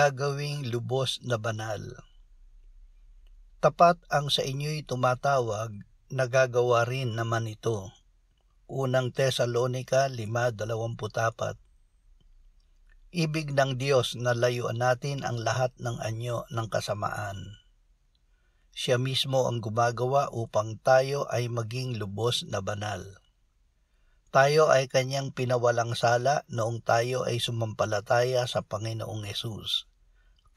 gagawing lubos na banal. Tapat ang sa inyo'y tumatawag, nagagawa rin naman ito. Unang Tesalonica 5:24. Ibig ng Diyos na layuan natin ang lahat ng anyo ng kasamaan. Siya mismo ang gumagawa upang tayo ay maging lubos na banal. Tayo ay kanyang pinawalang sala noong tayo ay sumampalataya sa Panginoong Hesus.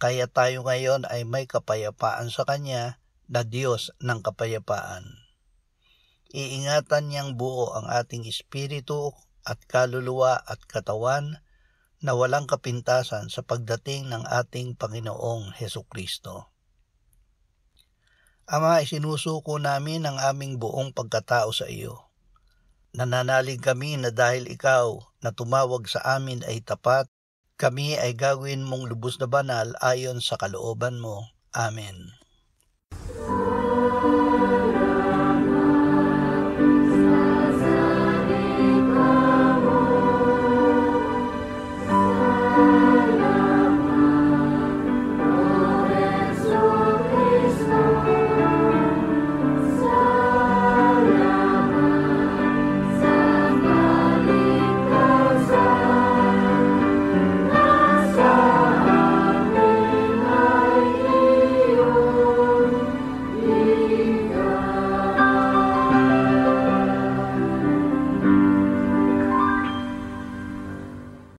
Kaya tayo ngayon ay may kapayapaan sa Kanya na Diyos ng kapayapaan. Iingatan niyang buo ang ating espiritu at kaluluwa at katawan na walang kapintasan sa pagdating ng ating Panginoong Hesukristo. Ama, isinusuko namin ang aming buong pagkatao sa iyo. Nananalig kami na dahil ikaw na tumawag sa amin ay tapat, kami ay gagawin mong lubos na banal ayon sa kalooban mo. Amen.